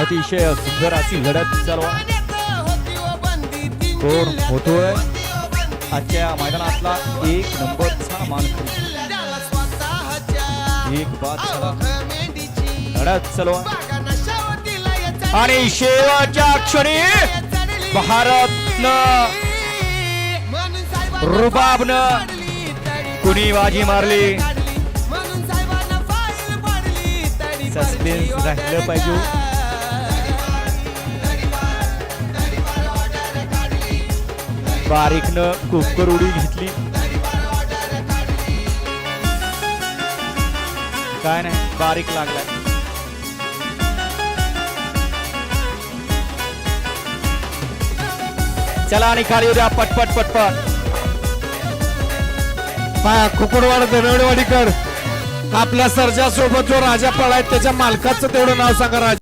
अतिशय सुंदर अशी लढत चालू आहे. कोण होतोय आजच्या मैदानातला 1 नंबरचा मानकरी. एक बाद झाला. लढत चालू आहे आणि शेवटच्या क्षणी भारतनं रुबाबनं कुणी बाजी मारली. सस्पेन्स राहिलं पाहिजे. बारीकनं कुकर उडी घेतली. काय नाही, बारीक लागलाय. चला आणि खाली उद्या पटपट पटपट. कुकुडवाड दनवडेवाडीकर आपल्या सर्जा सोबत जो राजा पळाय त्याच्या मालकाचं तेवढं नाव सांगा. राजा